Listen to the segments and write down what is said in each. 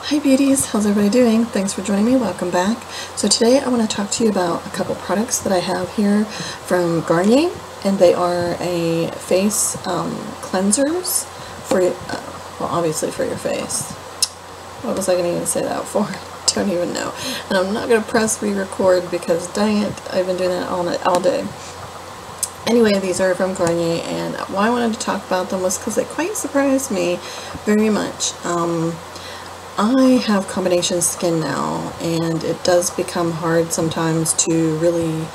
Hi beauties, how's everybody doing? Thanks for joining me, welcome back. So today I want to talk to you about a couple products that I have here from Garnier, and they are a face cleansers for, well obviously for your face. What was I going to even say that for? Don't even know. And I'm not going to press re-record because dang it, I've been doing that all day. Anyway, these are from Garnier, and why I wanted to talk about them was because they quite surprised me very much. I have combination skin now, and it does become hard sometimes to really,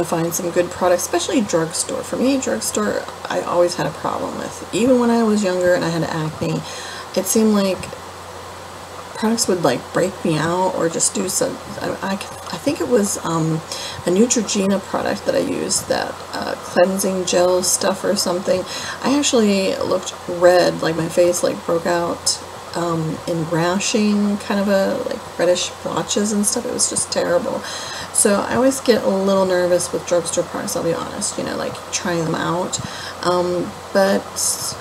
find some good products, especially drugstore. For me, drugstore, I always had a problem with. Even when I was younger and I had acne, it seemed like products would like break me out or just do some, I think it was a Neutrogena product that I used, that cleansing gel stuff or something. I actually looked red, like my face like broke out in rashing, kind of a like reddish blotches and stuff. It was just terrible. So I always get a little nervous with drugstore products, I'll be honest, like trying them out. But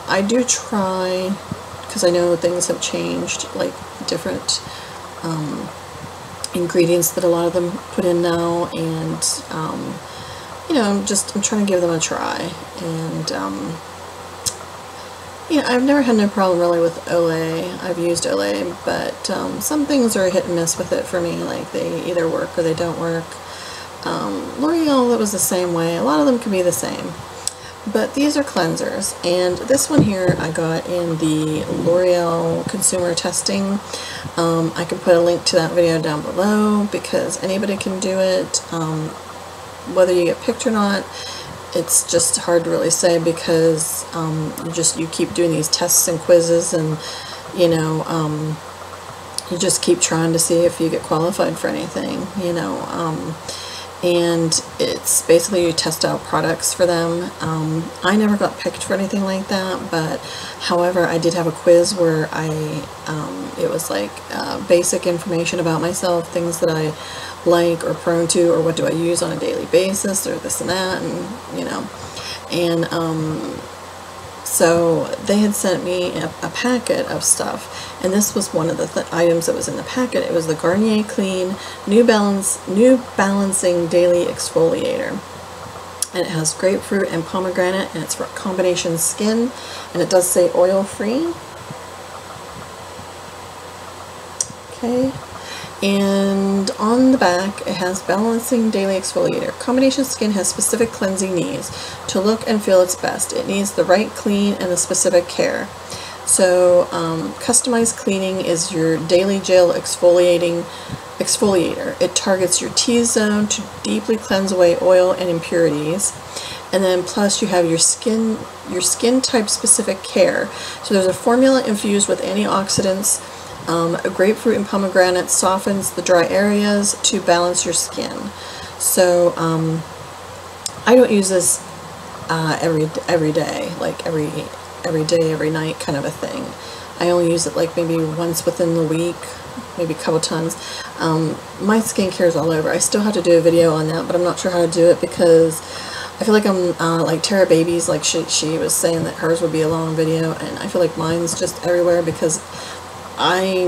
I do try, because I know things have changed, like different ingredients that a lot of them put in now, and I'm trying to give them a try. And I've never had no problem really with Olay. I've used Olay, but some things are hit and miss with it for me. Like they either work or they don't work. L'Oreal, that was the same way. A lot of them can be the same. But these are cleansers, and this one here I got in the L'Oreal consumer testing. I can put a link to that video down below because anybody can do it. Whether you get picked or not, it's just hard to really say because you keep doing these tests and quizzes, and you just keep trying to see if you get qualified for anything, and it's basically you test out products for them. I never got picked for anything like that, but however I did have a quiz where it was like basic information about myself, things that I like or prone to, or what do I use on a daily basis, or this and that, and so they had sent me a packet of stuff, and this was one of the items that was in the packet. It was the Garnier Clean New Balancing Daily Exfoliator, and it has grapefruit and pomegranate, and it's for combination skin, and it does say oil free. Okay. And on the back it has Balancing Daily Exfoliator. Combination skin has specific cleansing needs. To look and feel its best, it needs the right clean and the specific care. So customized cleaning is your daily gel exfoliator. It targets your T-zone to deeply cleanse away oil and impurities. And then plus you have your skin type specific care. So there's a formula infused with antioxidants. A grapefruit and pomegranate softens the dry areas to balance your skin. So I don't use this every day, like every day, every night kind of a thing. I only use it like maybe once within the week, maybe a couple times. My skincare is all over. I still have to do a video on that, but I'm not sure how to do it because I feel like I'm like Tara Babies, like she was saying that hers would be a long video, and I feel like mine's just everywhere because I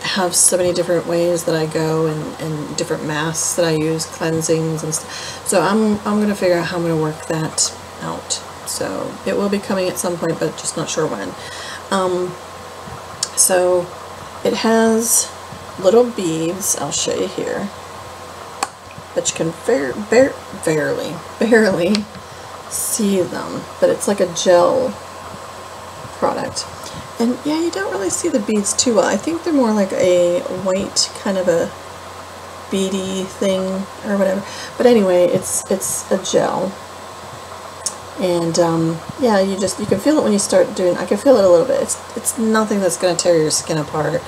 have so many different ways that I go, and different masks that I use, cleansings and stuff. So I'm going to figure out how I'm going to work that out. So it will be coming at some point, but just not sure when. So it has little beads. I'll show you here. But you can barely see them. But it's like a gel product. And yeah, you don't really see the beads too well. I think they're more like a white kind of a beady thing or whatever. But anyway, it's a gel. And yeah, you can feel it when you start doing. I can feel it a little bit. It's nothing that's going to tear your skin apart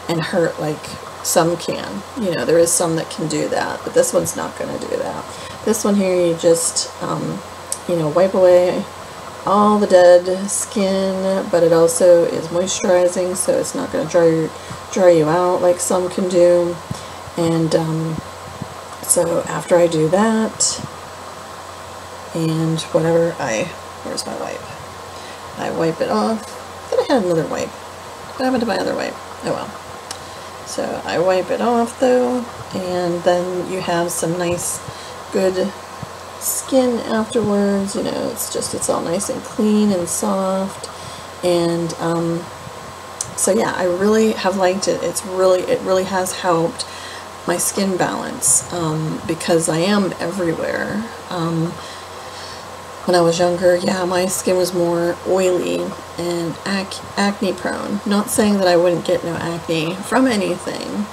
and hurt like some can. There is some that can do that, but this one's not going to do that. This one here, you just wipe away all the dead skin, but it also is moisturizing, so it's not going to dry you out like some can do. And so after I do that, and whatever, where's my wipe? I wipe it off. I thought I had another wipe. What happened to my other wipe? Oh well. So I wipe it off though, and then you have some nice, good skin afterwards. You know, it's all nice and clean and soft, and so yeah, I really have liked it. It really has helped my skin balance, because I am everywhere. When I was younger, yeah, my skin was more oily and acne prone. Not saying that I wouldn't get no acne from anything,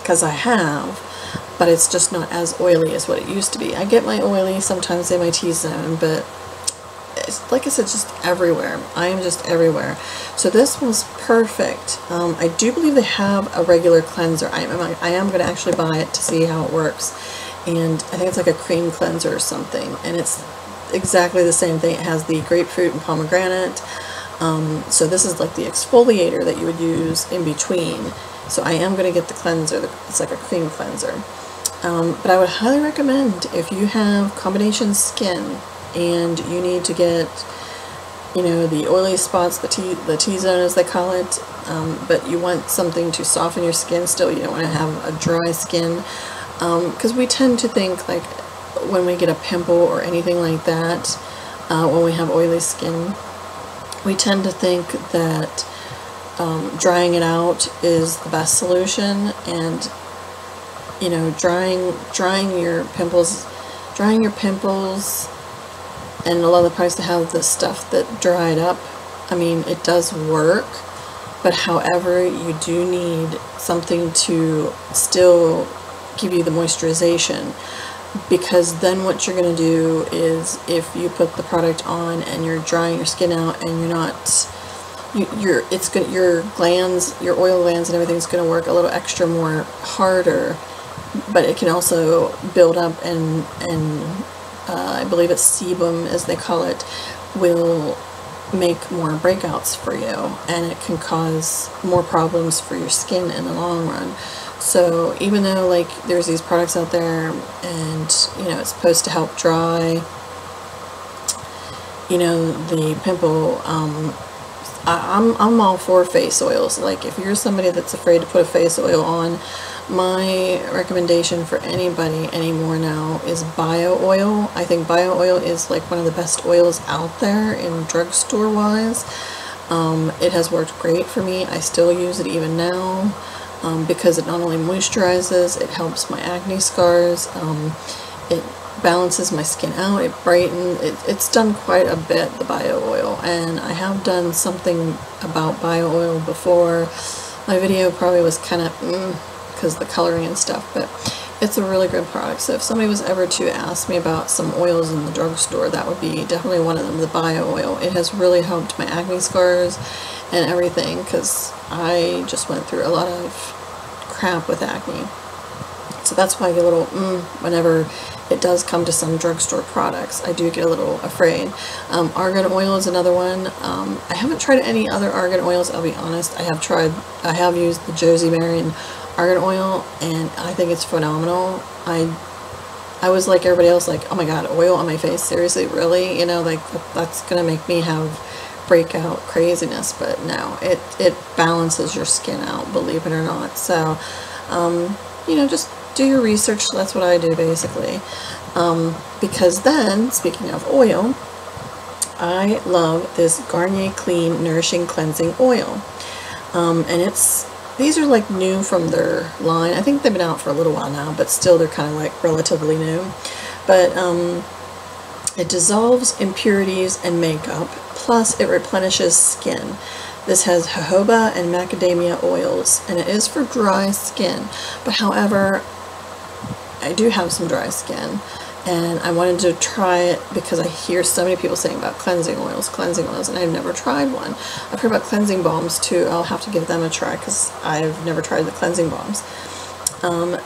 because I have, but it's just not as oily as what it used to be. I get my oily sometimes in my T-zone, but it's, like I said, just everywhere. I am just everywhere. So this was perfect. I do believe they have a regular cleanser. I am going to actually buy it to see how it works. And I think it's like a cream cleanser or something. And it's exactly the same thing. It has the grapefruit and pomegranate. So this is like the exfoliator that you would use in between. So I am going to get the cleanser. It's like a cream cleanser. But I would highly recommend, if you have combination skin and you need to get, you know, the oily spots, the T-zone as they call it, but you want something to soften your skin still. You don't want to have a dry skin, because we tend to think, like, when we get a pimple or anything like that, when we have oily skin, we tend to think that drying it out is the best solution. And, you know, drying your pimples, and a lot of the products that have the stuff that dry it up, I mean, it does work, but however, you do need something to still give you the moisturization, because then what you're going to do is, if you put the product on and you're drying your skin out and you're not, your glands, your oil glands and everything's going to work a little extra more harder, but it can also build up, and I believe it's sebum, as they call it, will make more breakouts for you, and it can cause more problems for your skin in the long run. So even though, like, there's these products out there, and, you know, it's supposed to help dry, you know, the pimple, I'm all for face oils. Like, if you're somebody that's afraid to put a face oil on, my recommendation for anybody anymore now is bio oil. I think bio oil is like one of the best oils out there in drugstore wise. It has worked great for me. I still use it even now, because it not only moisturizes, it helps my acne scars, it balances my skin out, it brightens, it's done quite a bit, the bio oil. And I have done something about bio oil before. My video probably was kind of because of the coloring and stuff, but it's a really good product. So if somebody was ever to ask me about some oils in the drugstore, that would be definitely one of them, the bio oil. It has really helped my acne scars and everything, because I just went through a lot of crap with acne. So that's why I get a little whenever it does come to some drugstore products. I do get a little afraid. Argan oil is another one. I haven't tried any other argan oils, I'll be honest. I have used the Josie Marion argan oil, and I think it's phenomenal. I was like everybody else, like, oh my god, oil on my face, seriously, really? You know, like, that's gonna make me have breakout craziness. But no, it balances your skin out, believe it or not. So you know, just do your research. That's what I do, basically. Because then, speaking of oil, I love this Garnier Clean Nourishing Cleansing Oil, and these are like new from their line. I think they've been out for a little while now, but still they're kind of like relatively new. But it dissolves impurities and makeup, plus it replenishes skin. This has jojoba and macadamia oils, and it is for dry skin. But however, I do have some dry skin, and I wanted to try it because I hear so many people saying about cleansing oils, and I've never tried one. I've heard about cleansing balms too. I'll have to give them a try because I've never tried the cleansing balms.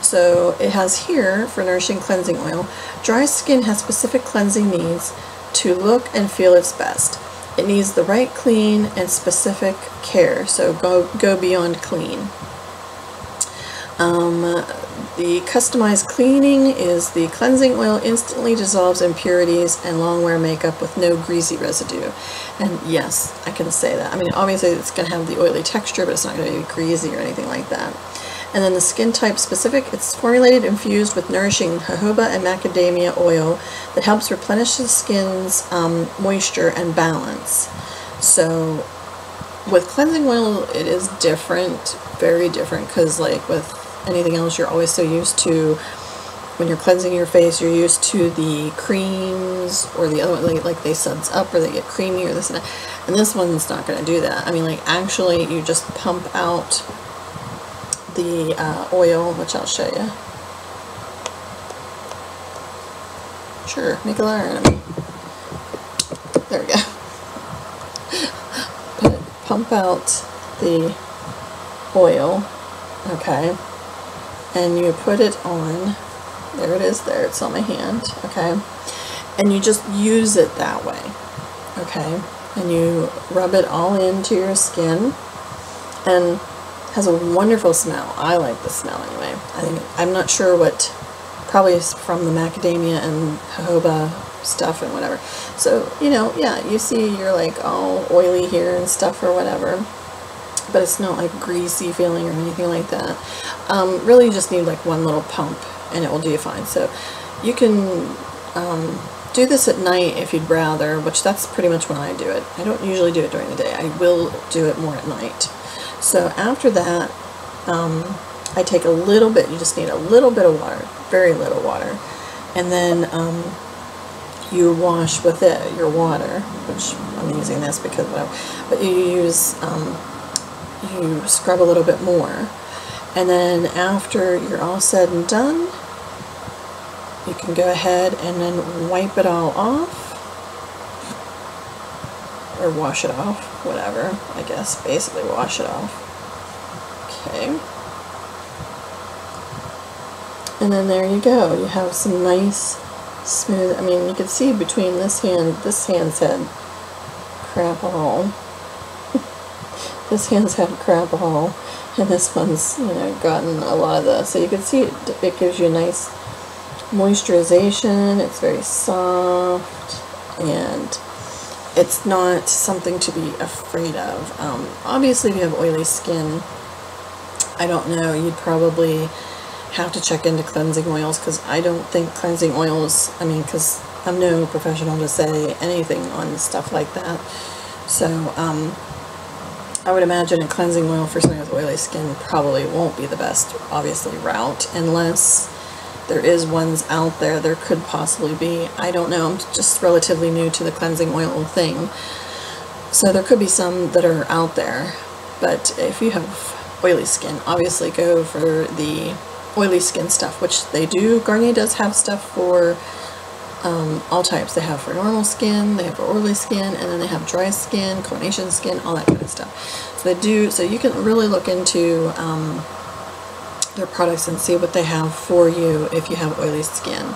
So it has here, for nourishing cleansing oil, dry skin has specific cleansing needs to look and feel its best. It needs the right clean and specific care, so go beyond clean. The customized cleaning is the cleansing oil instantly dissolves impurities and long wear makeup with no greasy residue. And yes, I can say that. I mean, obviously it's going to have the oily texture, but it's not going to be greasy or anything like that. And then the skin type specific, it's formulated infused with nourishing jojoba and macadamia oil that helps replenish the skin's moisture and balance. So with cleansing oil, it is different, very different, because like with anything else, you're always so used to, when you're cleansing your face, you're used to the creams or the other one, like they suds up or they get creamy or this and that. And this one's not going to do that. I mean, like actually you just pump out the oil, which I'll show you. Sure, make a liar out of me. There we go. Pump out the oil, okay, and you put it on, there it is, there, it's on my hand, okay, and you just use it that way, okay, and you rub it all into your skin, and has a wonderful smell. I like the smell anyway. I'm not sure what, probably is from the macadamia and jojoba stuff and whatever. So, you know, yeah, you see you're like all oily here and stuff or whatever, but it's not like greasy feeling or anything like that. Really you just need like one little pump and it will do you fine. So you can do this at night if you'd rather, which that's pretty much when I do it. I don't usually do it during the day. I will do it more at night. So after that, I take a little bit, you just need a little bit of water, very little water, and then you wash with it, your water, which I'm using this because whatever, but you use, you scrub a little bit more, and then after you're all said and done, you can go ahead and then wipe it all off, or wash it off, whatever, I guess, basically wash it off. Okay. And then there you go, you have some nice, smooth, I mean, you can see between this hand's had crap all. This hand's had crap all, and this one's, you know, gotten a lot of the, so you can see it gives you a nice moisturization, it's very soft, and it's not something to be afraid of. Obviously, if you have oily skin, I don't know, you'd probably have to check into cleansing oils, because I don't think cleansing oils, I mean, because I'm no professional to say anything on stuff like that. So, I would imagine a cleansing oil for somebody with oily skin probably won't be the best, obviously, route, unless there is ones out there. There could possibly be. I don't know. I'm just relatively new to the cleansing oil thing. So there could be some that are out there. But if you have oily skin, obviously go for the oily skin stuff, which they do. Garnier does have stuff for all types. They have for normal skin, they have for oily skin, and then they have dry skin, carnation skin, all that kind of stuff. So they do, so you can really look into their products and see what they have for you if you have oily skin.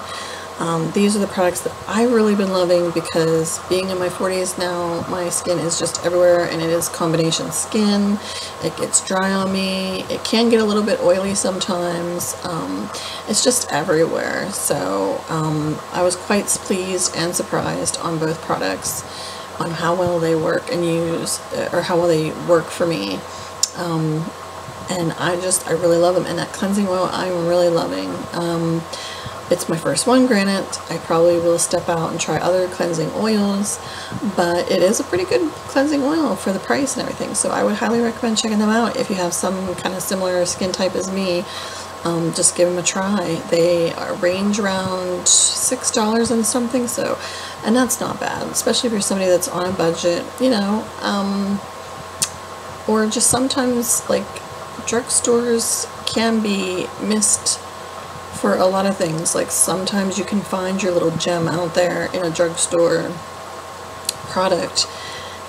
These are the products that I've really been loving, because being in my 40s now, my skin is just everywhere, and it is combination skin. It gets dry on me. It can get a little bit oily sometimes. It's just everywhere. So I was quite pleased and surprised on both products on how well they work and use, or how well they work for me. And I really love them. And that cleansing oil I'm really loving. It's my first one, granted. I probably will step out and try other cleansing oils, but it is a pretty good cleansing oil for the price and everything. So I would highly recommend checking them out if you have some kind of similar skin type as me. Just give them a try. They range around $6 and something, so, and that's not bad, especially if you're somebody that's on a budget, you know, or just sometimes, like, drugstores can be missed for a lot of things. Like sometimes you can find your little gem out there in a drugstore product,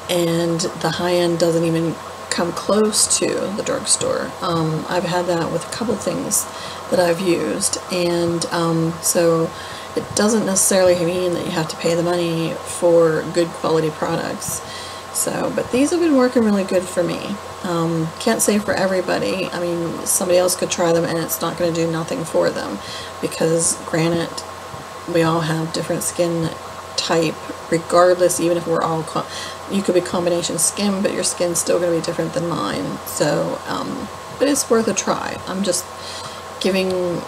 and the high end doesn't even come close to the drugstore. I've had that with a couple things that I've used, and so it doesn't necessarily mean that you have to pay the money for good quality products. So, but these have been working really good for me. Can't say for everybody. I mean, somebody else could try them and it's not going to do nothing for them, because granted, we all have different skin type, regardless, even if we're all, you could be combination skin, but your skin's still going to be different than mine. So, but it's worth a try. I'm just giving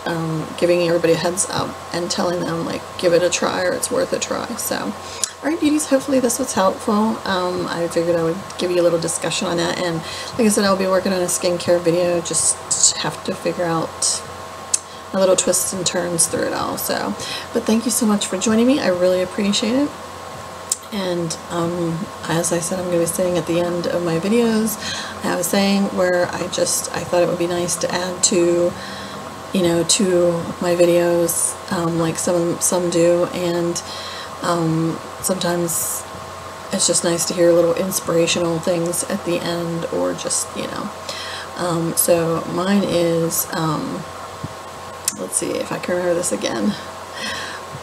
everybody a heads up and telling them, like, give it a try, or it's worth a try. So, alright, beauties, hopefully this was helpful. I figured I would give you a little discussion on that, and like I said, I'll be working on a skincare video, just have to figure out a little twists and turns through it all. So, but thank you so much for joining me. I really appreciate it. And as I said, I'm going to be saying at the end of my videos, I was saying where I thought it would be nice to add to, you know, to my videos, like some do, and sometimes it's just nice to hear little inspirational things at the end, or just, you know. So mine is, let's see if I can remember this again.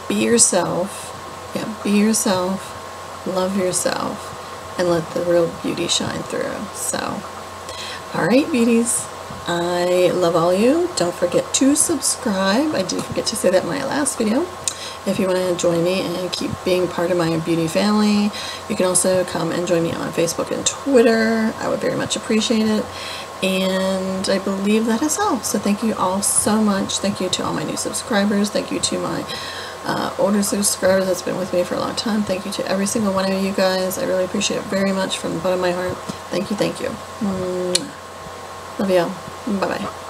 Be yourself. Yeah, be yourself. Love yourself, and let the real beauty shine through. So, alright, beauties, I love all you. Don't forget to subscribe. I did forget to say that in my last video. If you want to join me and keep being part of my beauty family, you can also come and join me on Facebook and Twitter. I would very much appreciate it. And I believe that is all. So thank you all so much. Thank you to all my new subscribers. Thank you to my older subscribers that's been with me for a long time. Thank you to every single one of you guys. I really appreciate it very much from the bottom of my heart. Thank you, thank you. Love y'all. Bye-bye.